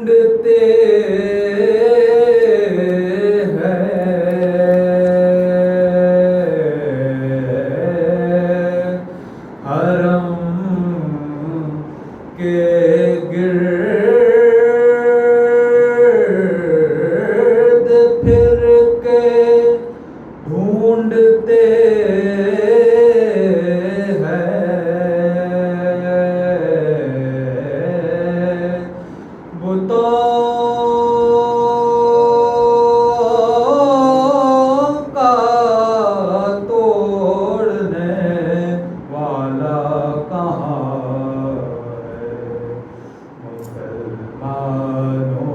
ڈھونڈتے حرم کے گرد پھر کے ڈھونڈتے ہیں بتوں کا توڑنے والا کہاں ہے مسلمانوں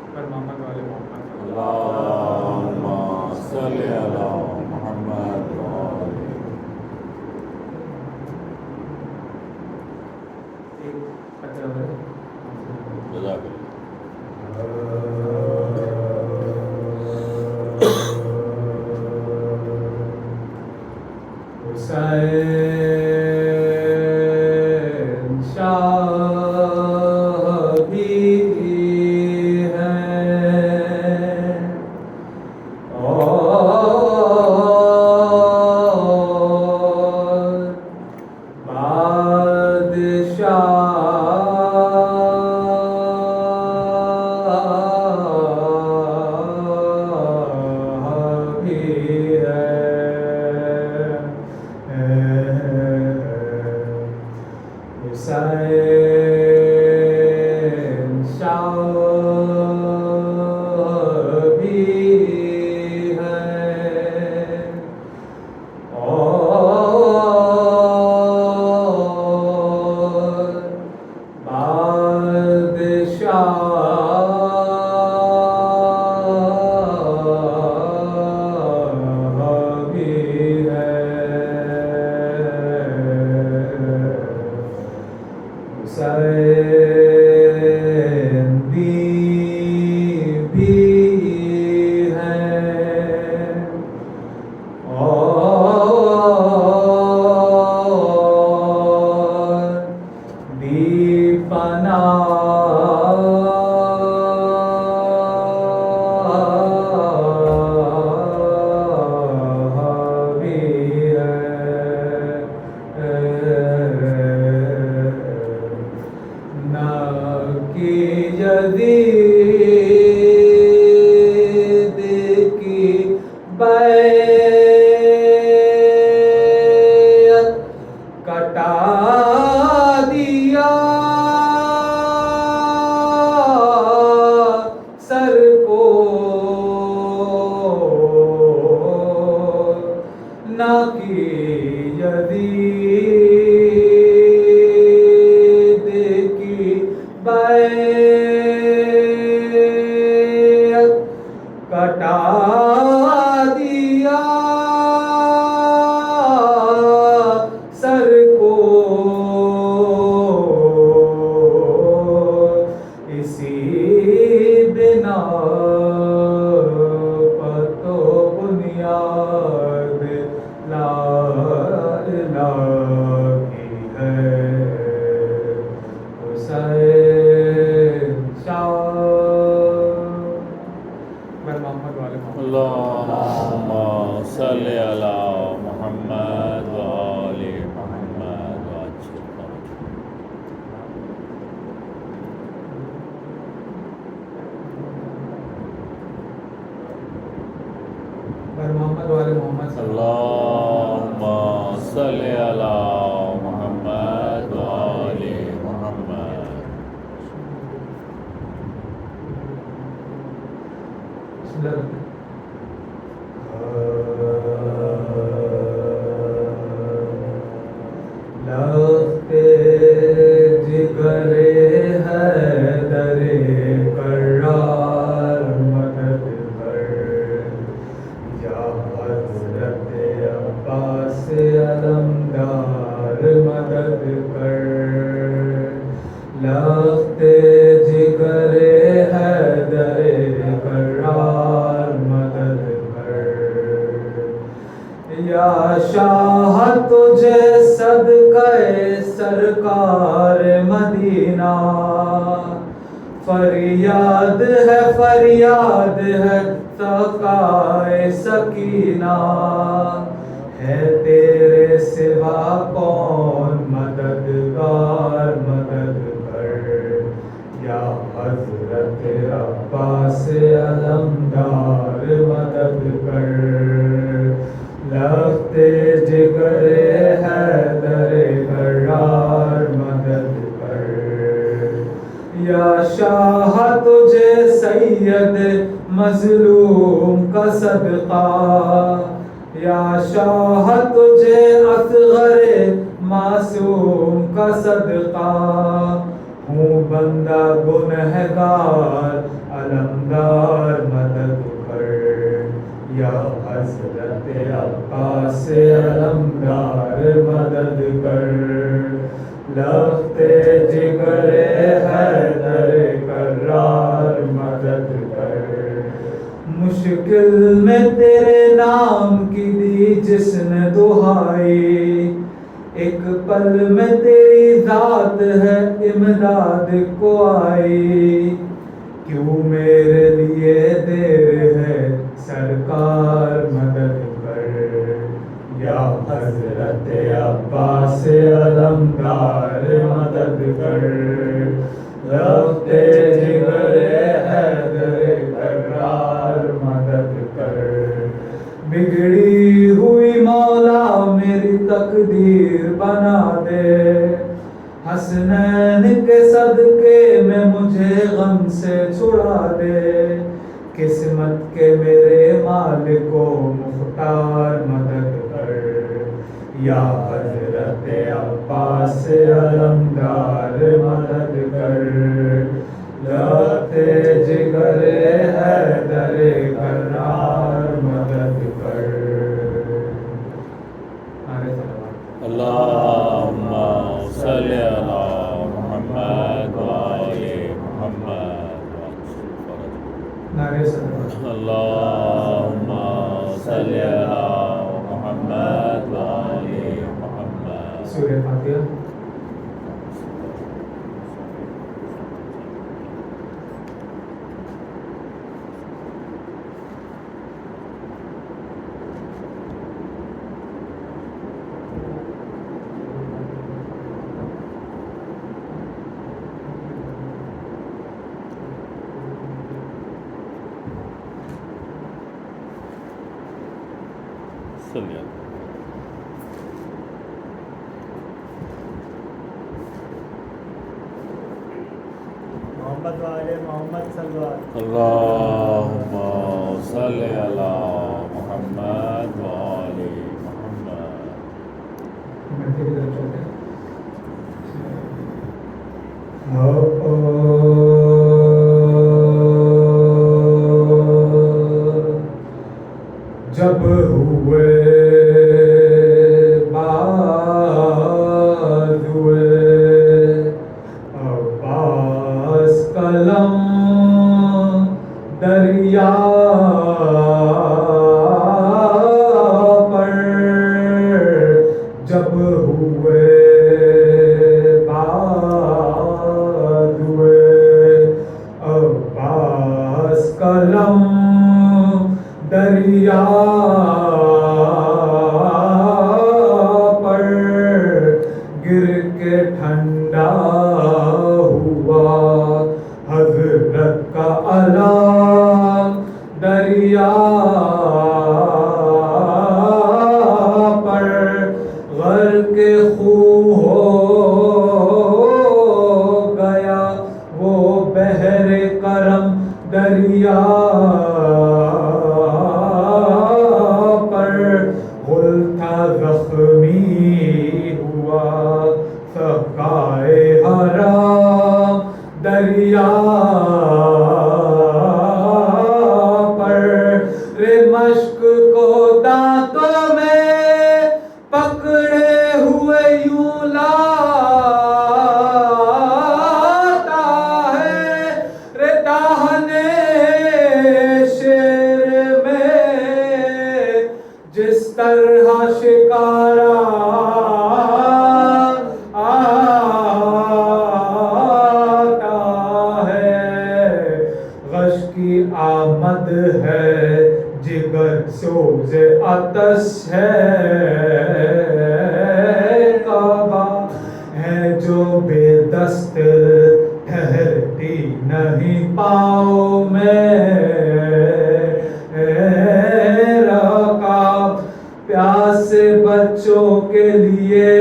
پر محمد والے محمد اللہم صلی علی محمد جزاک حسین شاہ بھی ہیں اور بادشاہ بھی حسین شاہ بھی ہیں اور بادشاہ بھی حسین بھی ہیں اور بھی پناہ بھی نہ کی جدید کی بیعت کٹا دیا سر کو نہ کی جدید کی بیعت کٹا دیا سر کو اسی بنا پر تو بنیاد لا الہ کی ہے حسین شاہ محمد والے محمد اللہم صلی علی محمد و آل محمد محمد والے محمد اللہم صلی علی محمد و آل محمد لخت جگر حیدر کرار مدد کر یا حضرت عباس علمدار مدد کر لخت جگر حیدر کرار مدد کر یا شاہ تجھے صدقہ سرکار مدینہ فریاد ہے سقائے سکینہ ہے تیرے سوا کون مددگار مدد کر یا حضرت عباس علمدار مدد کر لختے جگر حیدر کرار مدد کر یا شاہ تجھے سید مظلوم کا صدقہ یا شاہ تجھے اصغر معصوم کا صدقہ ہوں بندہ گنہگار علمدار مدد کر یا حضرت عباس علمدار مدد کر لخت جگر حیدر کرار مدد کر مشکل میں تیرے نام کی دی جس نے دہائی ایک پل میں تیری ذات ہے امداد کو آئی کیوں میرے لیے دیر ہے سرکار مدد کر یا حضرت عباس علمدار مدد کر لخت جگر حیدر کرار مدد کر بگڑی ہوئی مولا میری تقدیر بنا دے حسنین کے صدقے میں مجھے غم سے چھڑا دے قسمت کے میرے مالک و مختار مدد کر یا حضرت عباس علمدار مدد کر لخت جگر حیدر کرار مدد کر اللہم صلی علی محمد وآل محمد نعرہ صلوات اللہم صلی علی محمد وآل محمد سورہ فاتحہ صلی اللہ محمد والے محمد صلی اللہ علیہ وسلم اللہم صلی علی محمد وآل محمد بیٹھے کی طرف چلتے ہیں جب ہوئے باز ہوئے عباس قلم دریا پر جب ہوئے باز ہوئے عباس قلم دریا پر گر کے ٹھنڈا ہوا حضرت کا علم دریا پر غرق خون ہو گیا وہ بحر کرم دریا زخمی ہوا سقائے حرام دریا پر رے مشق کو دانتوں میں پکڑے ہوئے یوں لاتا ہے رے داہنے شیر میں جس طرح شکارا ہے غش کی آمد ہے جگر سوز آتش ہے کعبہ ہے جو بے دست ٹھہرتی نہیں پاؤں میں رکاب پیاسے بچوں کے لیے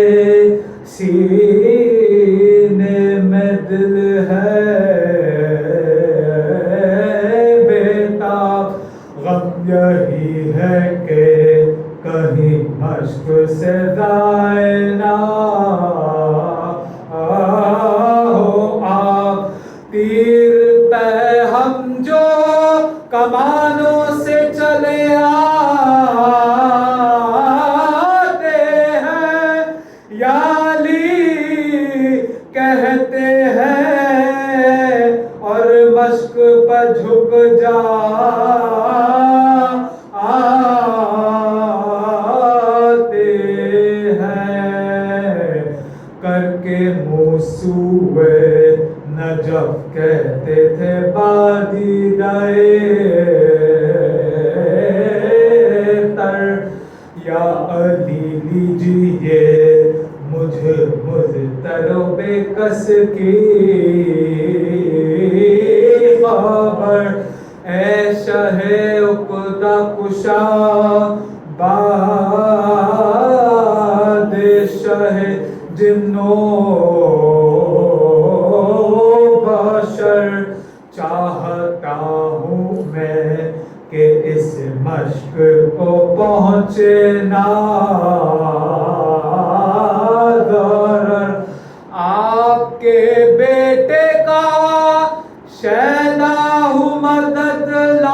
سینے میں دل ہے بیتاب غم یہی ہے کہ کہیں مشق سے ضائع نہ ہو آپ تیر پہ ہم جو کمانوں سے چلے آتے ہیں یا علی کہتے ہیں اور مشق پر جھک آتے ہیں کر کے موسوئے نجف کہتے تھے بادی تر یا علی لیجیے مجھ مضطر و بے کس کی خبر اے شہ عقدہ کشا بادشاہ جنوں بشر چاہتا ہوں میں کہ اس مشق کو پہنچے نا ضرر آپ کے بیٹے کا شیدا ہوں مدد لازم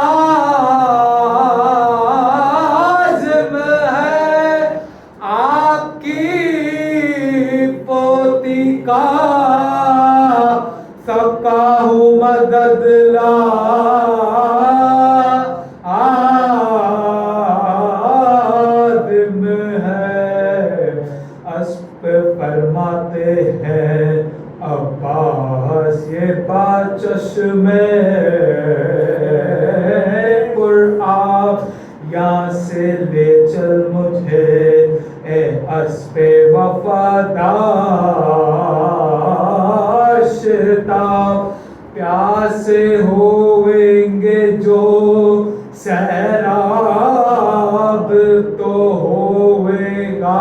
ہے آپ کی پوتی کا سکا ہوں مدد لازم ہے اسپ فرماتے ہیں عباس یہ بات چشمے پر آپ یہاں سے لے چل مجھے اے اسپ وفادار شتاب پیاسے ہوئیں گے جو سیراب تو ہوئے گا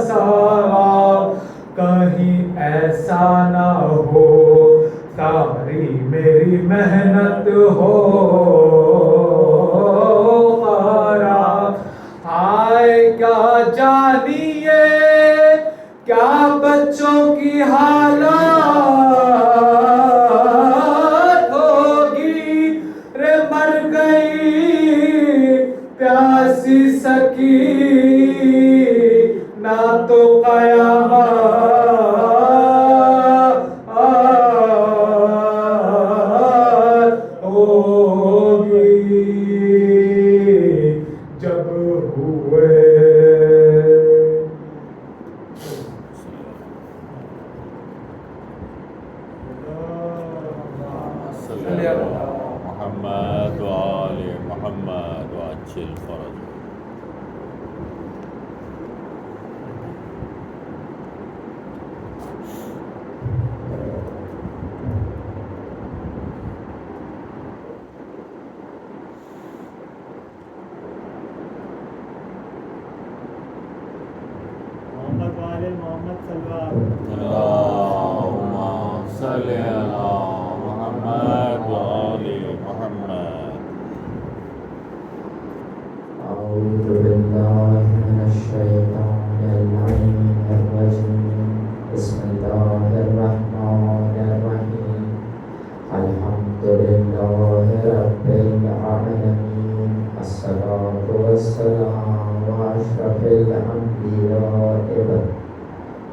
سواب کہیں ایسا نہ ہو ساری میری محنت ہو خراب ہائے کیا جانیے کیا بچوں کی حالت ہوگی رے مر گئی پیاسی سکی نہ تو قیامت ہوگی جب ہوئے محمد وآل محمد وعجل فرج محمد والے محمد صلی اللہ علیہ وسلم اللهم صل على محمد وآل محمد أعوذ بالله من الشيطان اللعين الرجيم بسم الله الرحمن الرحيم الحمد لله رب العالمين الصلاة والسلام على أشرف الأنبياء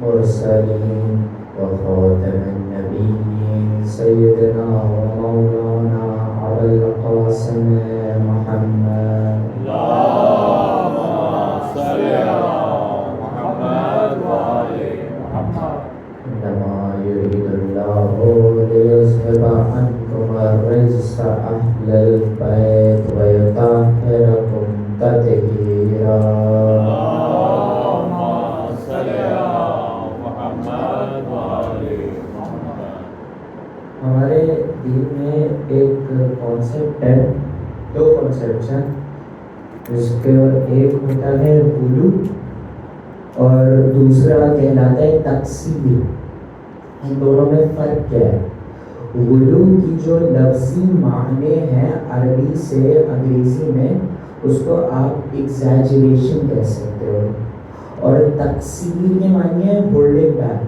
والمرسلين وخاتم النبيين سيدنا ومولانا أبا القاسم محمد اللهم صل على محمد إنما يريد الله ليذهب عنكم الرجس أهل البيت ويطهركم تطهيرا. اللهم صل على محمد وآل محمد. ہمارے دین میں ایک کانسیپٹ ہے، دو کانسیپٹ ہیں، جس کے ایک ہوتا ہے غلو اور دوسرا کہلاتا ہے تقسیم. ان دونوں میں فرق کیا ہے؟ غلو کی جو لفظی معنی ہے عربی سے انگریزی میں، اس کو آپ ایگزیجریشن کہہ سکتے ہو، اور تقسیم کے معنی ہے ہولڈنگ بیک،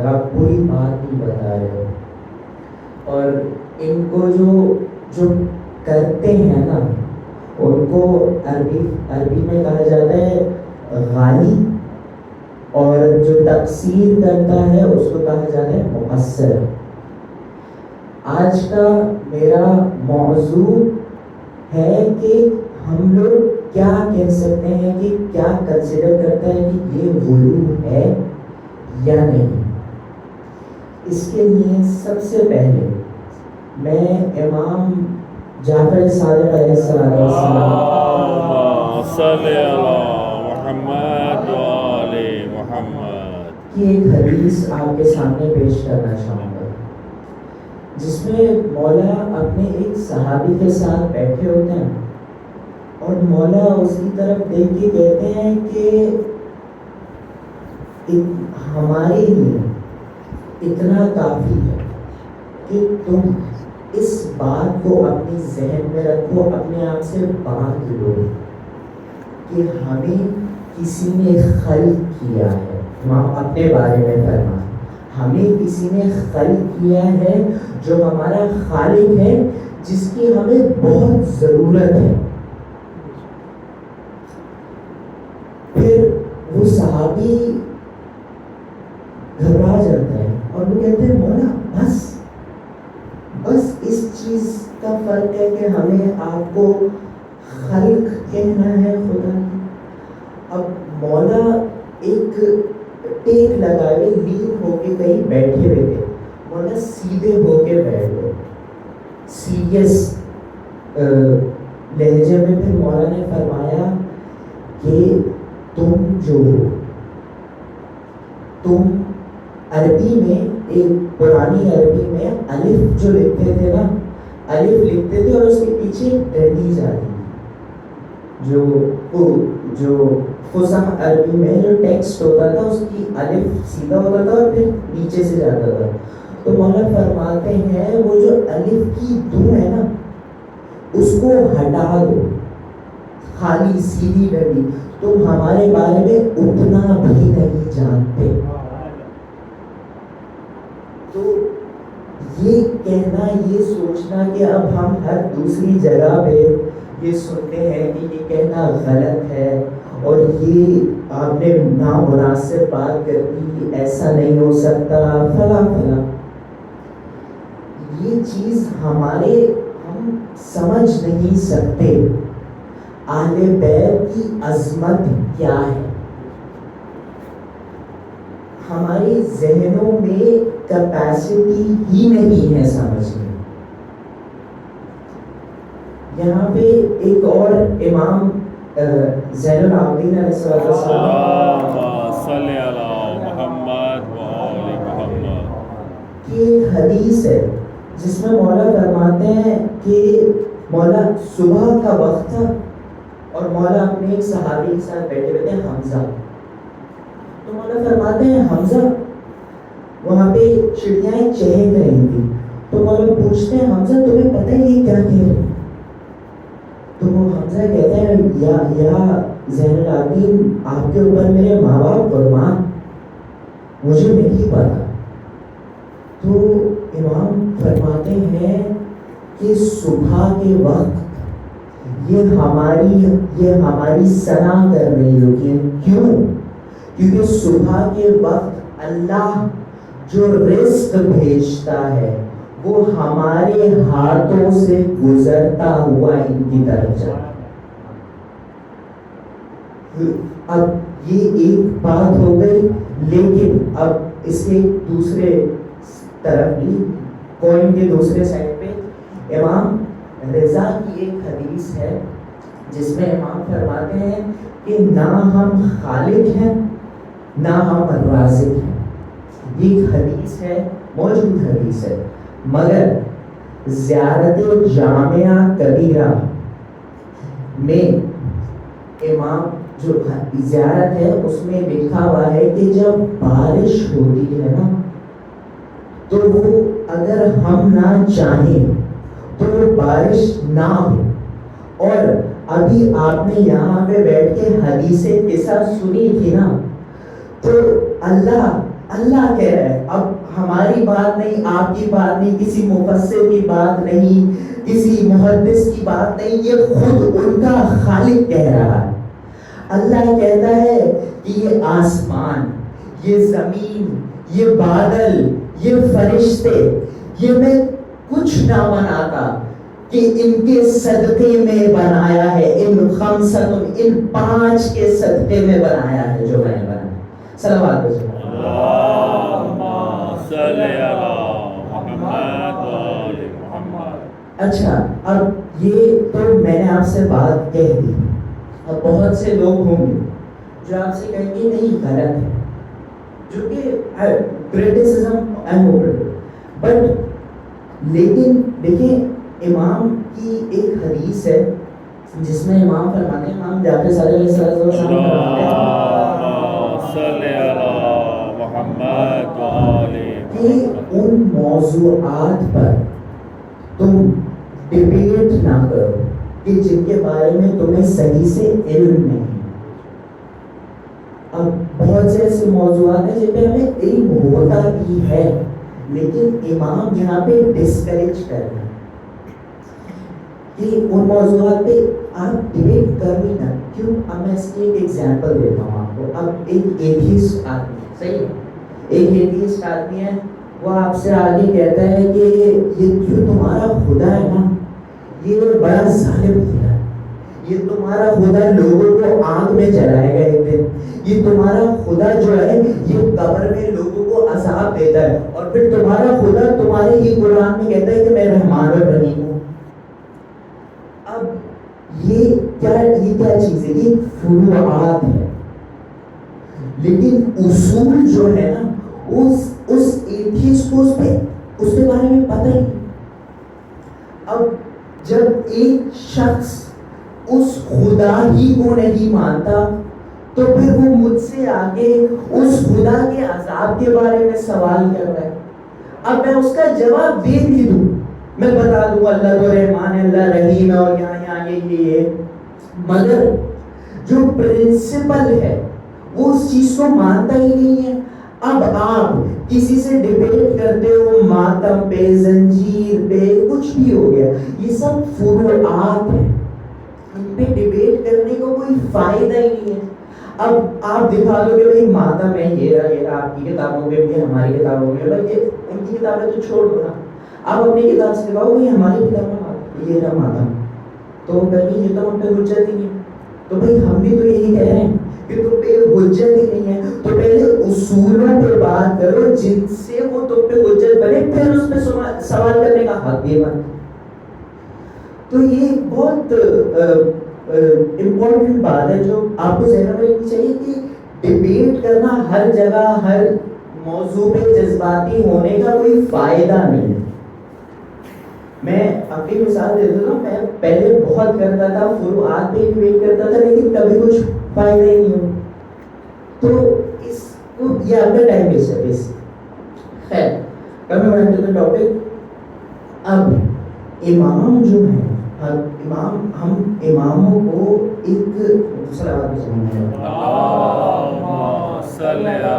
آپ پوری بات نہیں بتا رہے ہو. اور ان کو جو کرتے ہیں نا، ان کو عربی میں کہا جاتا ہے غالی، اور جو تقصیر کرتا ہے اس کو کہا جاتا ہے مقصر. آج کا میرا موضوع ہے کہ ہم لوگ کیا کہہ سکتے ہیں، کہ کیا کنسیڈر کرتا ہے کہ یہ غلو ہے یا نہیں. اس کے لیے سب سے پہلے میں امام جعفر صادق علیہ السلام اللهم صل على محمد وآل محمد کی ایک حدیث آپ کے سامنے پیش کرنا چاہوں گا، جس میں مولا اپنے ایک صحابی کے ساتھ بیٹھے ہوتے ہیں اور مولا اس کی طرف دیکھ کے کہتے ہیں کہ ہمارے لیے اتنا کافی ہے کہ تم اس بات کو اپنی ذہن میں رکھو، اپنے آپ سے باندھ لو کہ ہمیں کسی نے خلق کیا ہے. اپنے بارے میں فرمائیں، ہمیں کسی نے خلق کیا ہے جو ہمارا خالق ہے، جس کی ہمیں بہت ضرورت ہے. پھر وہ صحابی گھبرا جاتا ہے اور وہ کہتے ہیں مولا بس اس چیز کا فرق ہے کہ ہمیں آپ کو خلق کہنا ہے خدا کی. اب مولا ایک ٹیک لگائے لین ہو کے کہیں بیٹھے ہوئے تھے، مولا سیدھے ہو کے بیٹھ گئے سیریس لہجے میں. پھر مولا نے فرمایا کہ تم عربی میں، ایک پرانی عربی میں الف جو لکھتے تھے نا، الف لکھتے تھے اور اس کے پیچھے ڈنڈی جاتی تھی. جو فصح عربی میں جو ٹیکسٹ ہوتا تھا اس کی الف سیدھا ہوتا تھا اور پھر نیچے سے جاتا تھا. تو مولا فرماتے ہیں وہ جو الف کی دو ہے نا، اس کو ہٹا دو، خالی سیدھی ڈنڈی. تم ہمارے بارے میں اتنا بھی نہیں جانتے. تو یہ کہنا، یہ سوچنا کہ اب ہم ہر دوسری جگہ پہ یہ سنتے ہیں کہ یہ کہنا غلط ہے اور یہ آپ نے نامناسب بات کر دی، ایسا نہیں ہو سکتا، فلاں فلاں. یہ چیز ہم سمجھ نہیں سکتے اہل بیت کی عظمت کیا ہے. ہمارے ذہنوں میں کیپیسٹی ہی نہیں ہے سمجھنے. یہاں پہ ایک اور امام زین العابدین علیہ السلام کی ایک حدیث ہے جس میں مولا فرماتے ہیں کہ مولا صبح کا وقت تھا اور مولا اپنے ایک صحابی کے ساتھ بیٹھے ہوئے تھے، حمزہ. تو مولا فرماتے ہیں حمزہ، وہاں پہ چڑیاں چہک رہی تھی. تو مولا پوچھتے ہیں حمزہ تمہیں پتہ ہے یہ کیا کہہ رہے ہیں؟ تو وہ حمزہ کہتے ہیں یا زین العابدین، آپ کے اوپر میرے ماں باپ قربان، مجھے نہیں پتا. تو امام فرماتے ہیں کہ صبح کے وقت یہ ہماری ثنا کر رہی ہوتی ہے. کیوں؟ کیونکہ صبح کے وقت اللہ جو رزق بھیجتا ہے وہ ہمارے ہاتھوں سے گزرتا ہوا ان کی طرف جاتا. اب یہ ایک بات ہو گئی، لیکن اب اس کے دوسرے طرف بھی کوئن کے دوسرے سائڈ پہ امام رضا کی ایک حدیث ہے جس میں امام فرماتے ہیں کہ نہ ہم خالق ہیں نہ ہم رازق ہیں. یہ حدیث ہے، موجود حدیث ہے، مگر زیارت جامعہ کبیرہ میں امام جو زیارت ہے اس میں لکھا ہوا ہے کہ جب بارش ہوتی ہے نا تو وہ اگر ہم نہ چاہیں تو وہ بارش نہ ہو. اور ابھی آپ نے یہاں پہ بیٹھ کے حدیث قصہ سنی تھی نا، تو اللہ کہہ رہا ہے، اب ہماری بات نہیں، آپ کی بات نہیں، کسی مفسر کی بات نہیں، کسی محدث کی بات نہیں، یہ خود ان کا خالق کہہ رہا ہے. اللہ کہتا ہے کہ یہ آسمان، یہ زمین، یہ بادل، یہ فرشتے، یہ میں کچھ نہ بناتا کہ ان کے صدقے میں بنایا ہے، ان خمسۃ، ان 5 کے صدقے میں بنایا ہے جو میں نے بنایا. صلوات اللہم صلی علی محمد و آل محمد. اچھا، اب یہ تو میں نے آپ سے بات کہہ دی. اب بہت سے لوگ ہوں گے جو آپ سے کہیں گے نہیں غلط ہے، جو کہ کریٹیسزم بٹ لیکن دیکھیں امام کی ایک حدیث ہے جس میں امام فرماتے ہیں، امام جعفر صادق علیہ السلام فرماتے ہیں اللہم صلی علی محمد و آل کہ محمد. ان موضوعات پر تم ڈیبیٹ نہ کرو کہ جن کے بارے میں تمہیں صحیح سے علم نہیں. اب بہت سے ایسے موضوعات ہیں جن پہ ہمیں علم ہوتا بھی ہے، لیکن امام یہاں پہ ڈسکریج کر رہے ہیں کہ ان موضوعات پہ آپ ڈیبیٹ کر ہی نہ. کیوں؟ اب میں اس کی ایک ایگزامپل دیتا ہوں آپ کو. اب ایک ایتھیسٹ آدمی ہے، صحیح ہے، ایک ایتھیسٹ آدمی ہے، وہ آپ سے آگے کہتا ہے کہ یہ جو تمہارا خدا ہے نا یہ بڑا ظالم خدا ہے، یہ تمہارا خدا لوگوں کو آگ میں جلائے گا ایک دن، یہ تمہارا خدا جو ہے یہ قبر میں لوگوں کو عذاب دیتا ہے، اور پھر تمہارا خدا تمہارے ہی قرآن میں کہتا ہے کہ میں رحمان الرحیم ہوں. اب یہ کیا چیز ہے؟ یہ فروعات ہے، لیکن اصول جو ہے نا اس ایتھیسٹ کو اس کے بارے میں پتہ ہی. اب جب ایک شخص اس خدا ہی کو نہیں مانتا تو پھر وہ مجھ سے آگے اس خدا کے عذاب کے بارے میں سوال کر رہا ہے. اب میں اس کا جواب دے بھی دوں، میں بتا دوں اللہ تو رحمان ہے، اللہ رحیم ہے، اور یہاں یہ مگر جو پرنسپل ہے وہ اس چیز کو مانتا ہی نہیں ہے. اب آپ کسی سے ڈیبیٹ کرتے ہو ماتم پہ، زنجیر پہ، کچھ بھی ہو گیا، یہ سب فروعات ہیں، ان پہ ڈیبیٹ کرنے کو کوئی فائدہ ہی نہیں ہے. اب آپ دکھا دو کہ بھائی ماتم ہے، یہ رہا آپ کی کتابوں میں بھی، ہماری کتابوں میں، بھائی ان کی کتابیں تو چھوڑ دو نا، آپ اپنی کتاب سے دکھاؤ بھائی ہماری کتاب میں یہ رہا ماتم، تو کبھی یہ تو ہم پہ حجت ہی نہیں. تو بھائی ہم بھی تو یہی کہہ رہے ہیں کہ تم پہ حجت ہی نہیں ہے، تو پہلے اصولوں پہ بات کرو جن سے وہ تم پہ حجت بنے، پھر اس پہ سوال کرنے کا حق بھی بن. تو یہ بہت امپورٹنٹ بات ہے جو آپ کو ذہن میں رکھنی چاہیے کہ ڈیبیٹ کرنا ہر جگہ ہر موضوع پہ جذباتی ہونے کا کوئی فائدہ نہیں. میں اپنی مثال دے دیتا ہوں، میں پہلے بہت کرتا تھا، فروعات پہ ڈیبیٹ کرتا تھا، لیکن کبھی کچھ فائدہ ہی نہیں ہوا. تو اس کو یہ آپ کا ٹائم ویسٹ ہے بیسک. خیر، coming back to the topic. اب امام جو ہے، ہم اماموں کو ایک دوسرا بات بھی سمجھنا ہے. اللہم صلی علی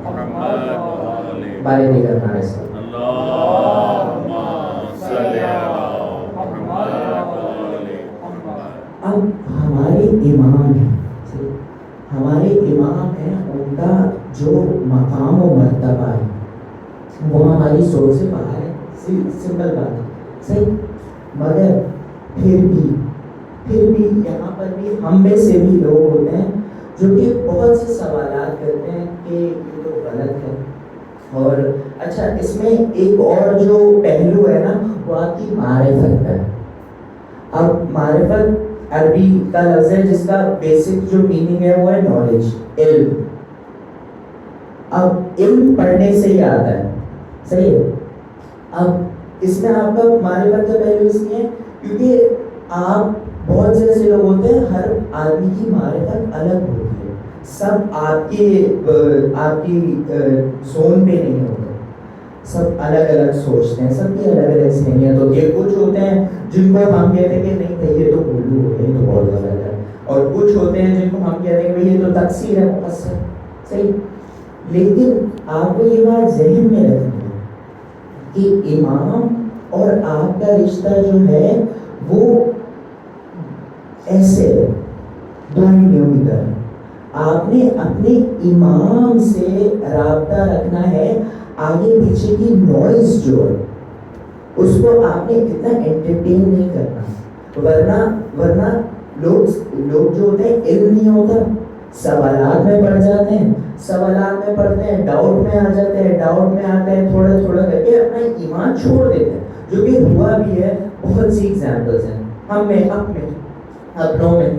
محمد و آل بارے نہیں کرنا ہے اس وقت. اللہم صلی علی محمد و آل محمد. اب ہمارے امام ہیں، ان کا جو مقام و مرتبہ ہے وہ ہماری سوچ سے باہر ہے. سمپل بات ہے، صحیح. مگر پھر بھی یہاں پر بھی ہم میں سے بھی لوگ ہوتے ہیں جو کہ بہت سے سوالات کرتے ہیں کہ یہ تو غلط ہے، اچھا اس میں ایک اور جو پہلو ہے نا وہ آپ کی معرفت ہے. اب معرفت عربی کا لفظ ہے جس کا بیسک جو میننگ ہے وہ ہے نالج، علم. اب علم پڑھنے سے ہی آتا ہے، صحیح ہے. اب اس میں آپ کا معرفت کا پہلو اس لیے کیونکہ آپ بہت سے ایسے لوگ ہوتے ہیں، ہر آدمی کی معرفت الگ ہوتی ہے، سب آپ کی زون پہ نہیں ہوتے، سب الگ الگ سوچتے ہیں، سب کی الگ الگ ذہنیت ہوتی ہے. کچھ ہوتے ہیں جن کو ہم کہتے ہیں کہ نہیں بھائی یہ تو اردو ہو گئی، تو بہت غلط ہے، اور کچھ ہوتے ہیں جن کو ہم کہتے ہیں کہ بھائی یہ تو تقصیر ہے، مقصر، صحیح. لیکن آپ کو یہ بات ذہن میں رکھنی ہے کہ امام اور آپ کا رشتہ جو ہے وہ ایسے دو انگلیوں کی طرح. آپ نے اپنے امام سے رابطہ رکھنا ہے. آگے پیچھے کی نوائز جو ہے اس کو آپ نے اتنا انٹرٹین نہیں کرنا، ورنہ لوگ جو ہوتے ہیں علم نہیں ہوتا، سوالات میں پڑھ جاتے ہیں، سوالات میں پڑھتے ہیں، ڈاؤٹ میں آ جاتے ہیں، ڈاؤٹ میں آتے ہیں، تھوڑا تھوڑا کر کے اپنا ایمان چھوڑ دیتے ہیں، جو کہ ہوا بھی ہے. بہت سی ایگزامپلس ہیں ہم میں، اپنوں میں.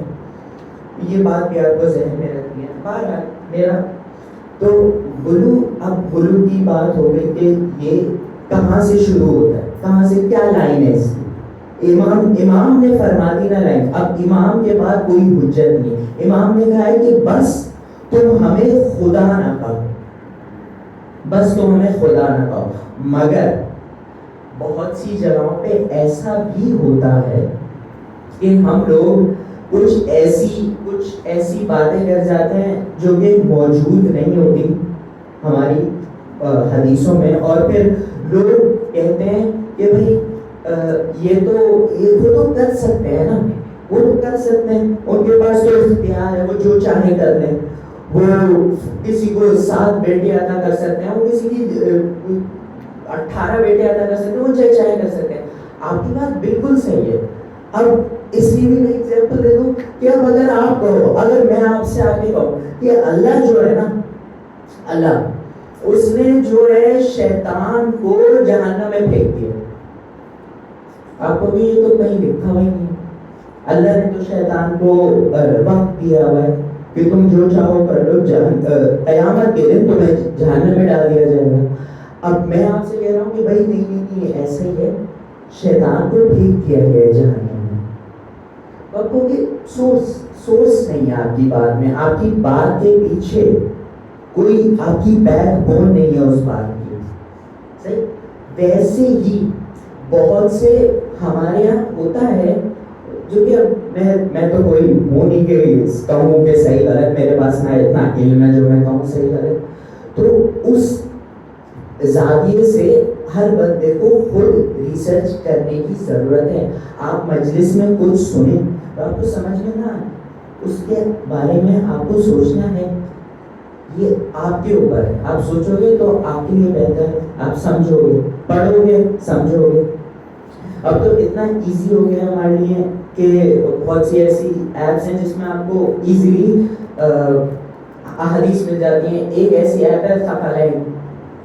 یہ بات بھی آپ کو ذہن میں رکھنی ہے. بہرحال میرا تو اب غلو کی بات ہو گئی کہ یہ کہاں سے شروع ہوتا ہے، کہاں سے کیا لائن ہے اس کی. امام نے فرما دی نا لائن. اب امام کے بعد کوئی حجت نہیں. امام نے کہا ہے کہ بس تم ہمیں خدا نہ کہو، بس تم ہمیں خدا نہ کہو. مگر بہت سی جگہوں پہ ایسا بھی ہوتا ہے کہ ہم لوگ کچھ ایسی باتیں کر جاتے ہیں جو کہ موجود نہیں ہوتی ہماری حدیثوں میں، اور پھر لوگ کہتے ہیں کہ بھائی وہ تو کر سکتے ہیں نا، وہ تو کر سکتے ہیں، ان کے پاس تو اختیار ہے، وہ جو چاہے کر لیں. وہ کسی کو 7 بیٹے عطا کر سکتے ہیں، وہ کسی کی 18 بیٹے عطا کر سکتے ہیں، وہ جو چاہے کر سکتے ہیں. آپ کی بات بالکل صحیح ہے. اب اس لیے بھی میں ایگزامپل دے دوں کہ اب اگر میں آپ سے آگے کہوں کہ اللہ جو ہے نا، اللہ اس نے جو ہے شیطان کو جہنم میں پھینک دیا. آپ کو بھی یہ تو کہیں لکھا ہوا ہی نہیں. اللہ نے تو شیطان کو وقت دیا ہوا ہے کہ تم جو چاہو کر لو، قیامت کے دن تمہیں جہنم میں ڈال دیا جائے گا. اب میں آپ سے کہہ رہا ہوں کہ بھائی نہیں ایسا ہی ہے، شیطان کو پھینک دیا گیا ہے جہنم میں. اب کوئی سورس نہیں ہے آپ کی بات میں، آپ کی بات کے پیچھے کوئی آپ کی بیک بون نہیں ہے اس بات کی، صحیح. ویسے ہی بہت سے ہمارے یہاں ہوتا ہے جو کہ اب میں تو کوئی ہوں نہیں کہ کہوں کہ صحیح غلط، میرے پاس نہ اتنا علم ہے جو میں کہوں صحیح غلط. تو اس زاویے سے ہر بندے کو خود ریسرچ کرنے کی ضرورت ہے. آپ مجلس میں کچھ سنیں تو آپ کو سمجھ میں نہ آئے، اس کے بارے میں آپ کو سوچنا ہے. یہ آپ کے اوپر ہے، آپ سوچو گے تو آپ کے لیے بہتر ہے، آپ سمجھو گے، پڑھو گے، سمجھو گے. اب تو اتنا ایزی ہو گیا ہمارے لیے کہ بہت سی ایسی ایپس ہیں جس میں آپ کو ایزیلی احادیث مل جاتی ہیں. ایک ایسی ایپ ہے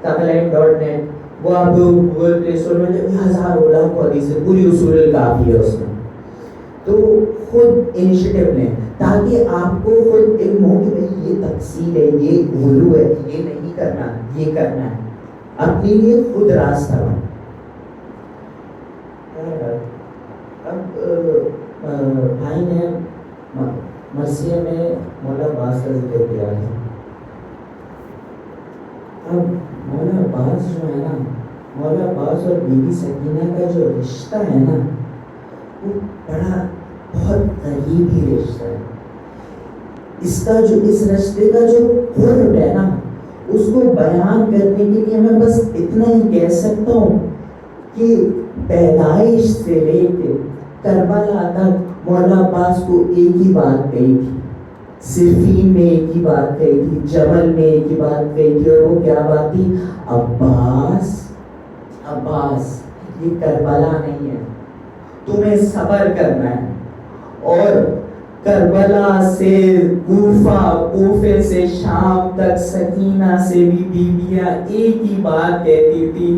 ثقلین.net، وہ آپ کو گوگل پلے اسٹور میں ہزاروں لاکھوں حدیثیں، پوری اصول الکافی ہے اس میں. تو خود انیشیٹو لیں تاکہ آپ کو خود علم ہو کہ بھائی یہ تفصیل ہے، یہ غلو ہے، یہ نہیں کرنا، یہ کرنا ہے. اپنے لیے خود راستہ بنائیں. اب بھائی نے مرثیہ میں مولا عباس کا ذکر کیا ہے. اب مولا عباس جو ہے نا، مولا عباس اور بی بی سکینہ کا جو رشتہ ہے نا، وہ بہت قریبی رشتہ ہے. اس رشتے کا جو قرب ہے نا، اس کو بیان کرنے کے لیے میں بس اتنا ہی کہہ سکتا ہوں کہ پیدائش سے لے کے کربلا تک مولا عباس کو ایک ہی بات کہی تھی. صرفین میں ایک ہی بات کہی تھی، جمل میں ایک ہی بات کہی تھی، اور وہ کیا بات تھی؟ عباس یہ کربلا نہیں ہے، تمہیں صبر کرنا ہے. اور کربلا سے کوفہ، کوفے سے شام تک سکینہ سے بھی بیویاں ایک ہی بات کہتی تھی،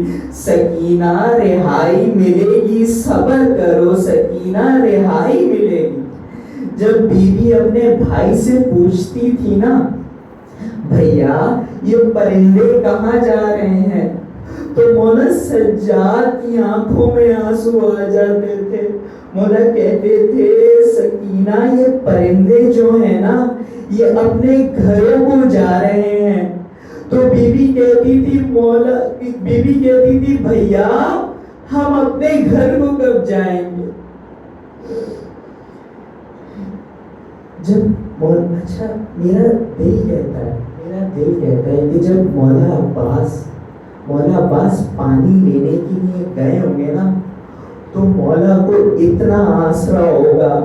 سکینہ رہائی ملے گی، صبر کرو سکینہ رہائی ملے گی۔ جب بیوی اپنے بھائی سے پوچھتی تھی نا، بھیا یہ پرندے کہاں جا رہے ہیں، تو مولا سجاد کی آنکھوں میں آنسو آ جاتے تھے۔ مولا کہتے تھے سکینہ یہ پرندے جو ہیں نا یہ اپنے گھروں کو جا رہے ہیں۔ تو بیوی کہتی تھی مولا، بیوی کہتی تھی بھیا ہم اپنے گھر کو کب جائیں گے؟ جب اچھا میرا دل کہتا ہے کہ جب مولا عباس پانی لینے کے لیے گئے ہوں گے نا تو مولا کو اتنا آسرا ہوگا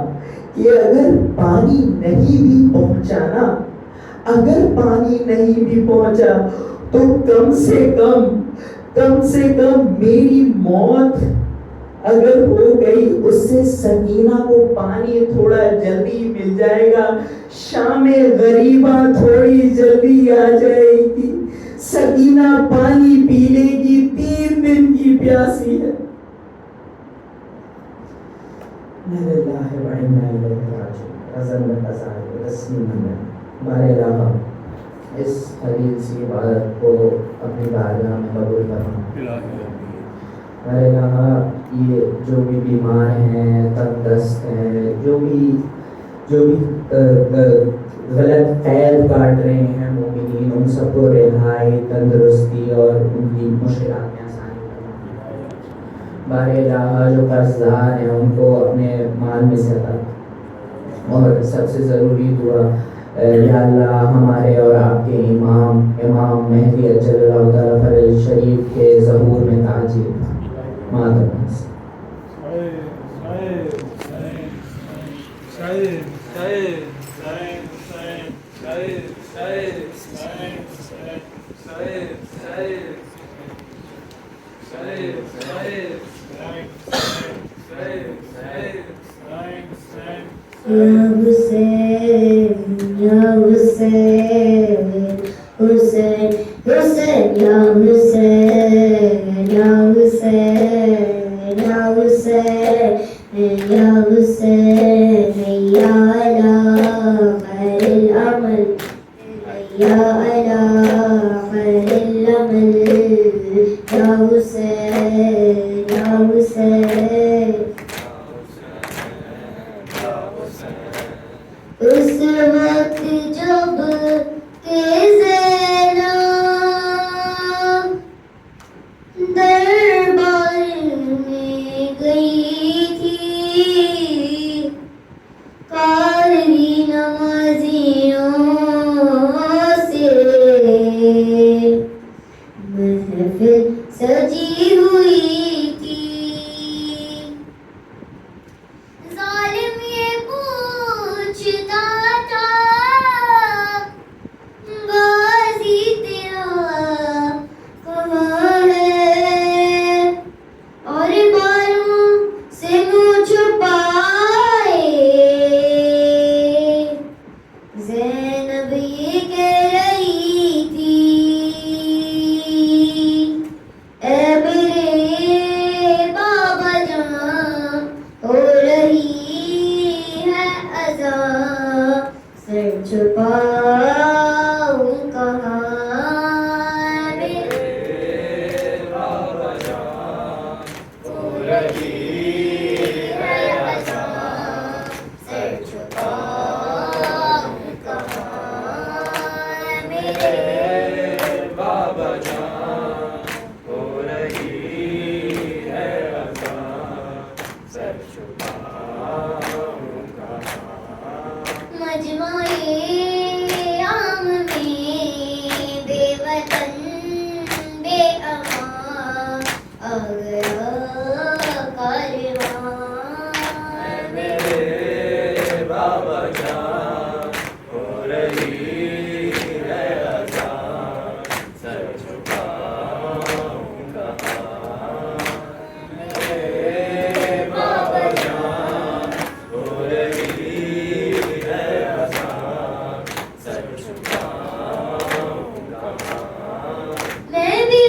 کہ اگر پانی نہیں بھی پہنچا تو کم سے کم میری موت اگر ہو گئی اس سے سکینہ کو پانی تھوڑا جلدی مل جائے گا، شام غریبہ تھوڑی جلدی آ جائے گی، سکینہ پانی پی لے گی، 3 دن کی پیاسی ہے۔ ہمارے الہ اس خلیل سی عبادت کو اپنی بارگاہ میں قبول فرما۔ ہمارے الہ یہ جو بھی بیمار ہیں، تندرست ہیں، جو بھی غلط قید کاٹ رہے ہیں مومنین، ان سب کو رہائی، تندرستی اور ان کی مشکلات میں آسانی کرنا۔ بارے الہ جو قرض دار ہیں ان کو اپنے مال میں سے عطا، اور سب سے ضروری دعا یا اللہ ہمارے اور آپ کے امام مہدی اجل اللہ تعالیٰ فرج شریف کے ظہور میں تعجیل مادرس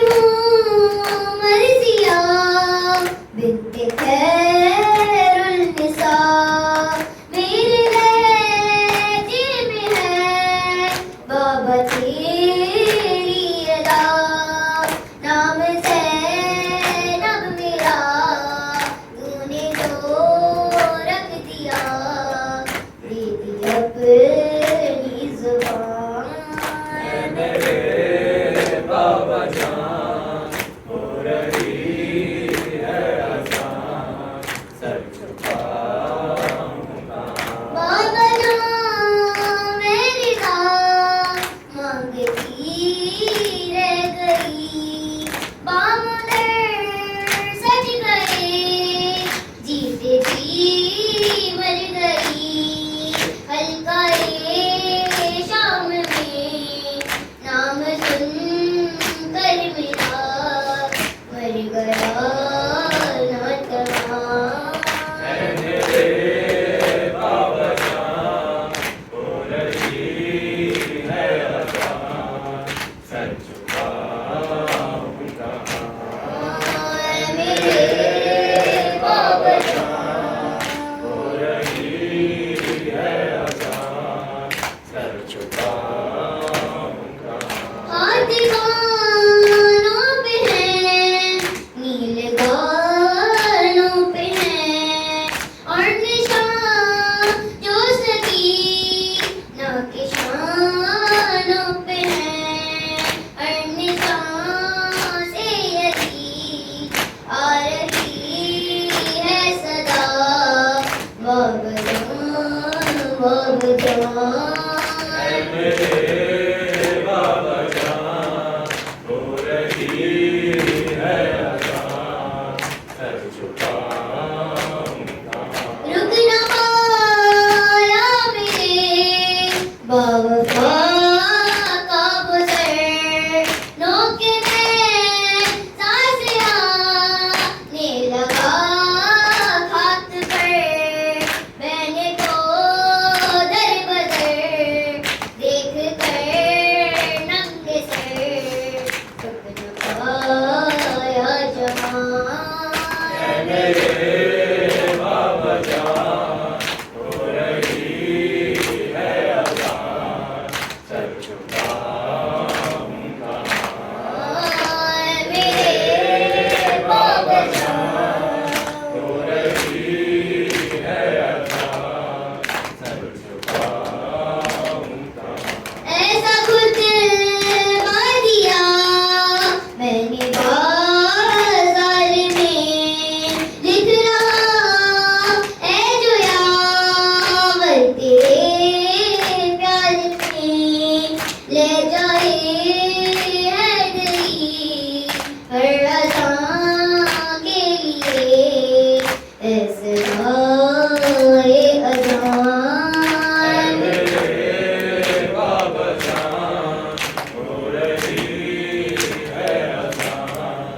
ہوں مرضیہ بنت خیر النساء، میرے لہجے میں ہے بابا تیری ادا، نام زینب میرا تو نے جو رکھ دیا، دے دی اپنی زبان۔ میرے بابا جان ہو رہی ہے آسان، سر جھکاؤں گا۔ بابا جان میری دعا مانگتی رہ گئی، بام در سج گئے جیتے جی مر گئی، حلقہ شام میں نام سن کر میرا مر گیا ناتواں۔ میرے بابا جان ہو رہی ہے آسان، سر جھکاؤں گا۔ میرے بابا جان ہو رہی ہے آسان، سر جھکاؤں گا۔ ہاتھ کانوں پہ ہیں، نیل گالوں پہ ہیں، اور نشان جو سکینہ کے شانوں پہ ہیں، ہر نشان سے یزید آ رہی ہے صدا، بابا جان بابا جان۔ میرے بابا جان ہو رہی ہے آسان، سر جھکاؤں گا۔ رک نہ پایا میرے باوفا کا گزر، نوک میں سانس آنے لگا ہاتھ پر، میں کو در بدر دیکھ کر ننگے سر، رک نہ پایا جہاں۔ میرے بابا جان ہو رہی ہے آسان، سر جھکاؤں گا۔ میرے بابا جان ہو رہی ہے آسان، سر جھکاؤں گا۔ ایسا خود دیا میں نے بازار میں، لکھ رہا ہے جو یاور تیرے پیار میں، لے جائے حیدری ہر اذان کے لیے، ایسرائے اذان۔ میرے بابا جان ہو رہی ہے آسان،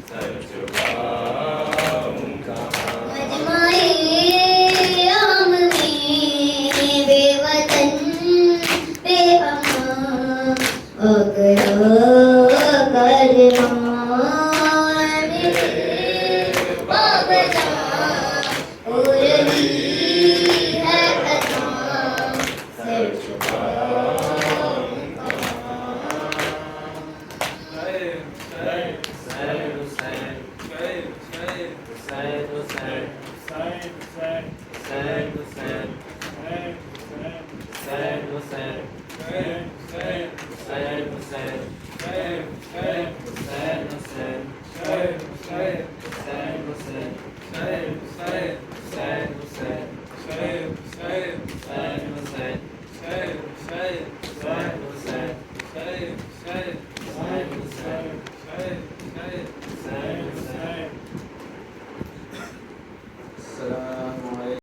سر جھکاؤں گا۔ مجمع عام میں بے وطن بے امان آ گیا کاروان، میرے بابا جان ہو رہی ہے اذان، سر جھکاؤں گا۔ Hussein.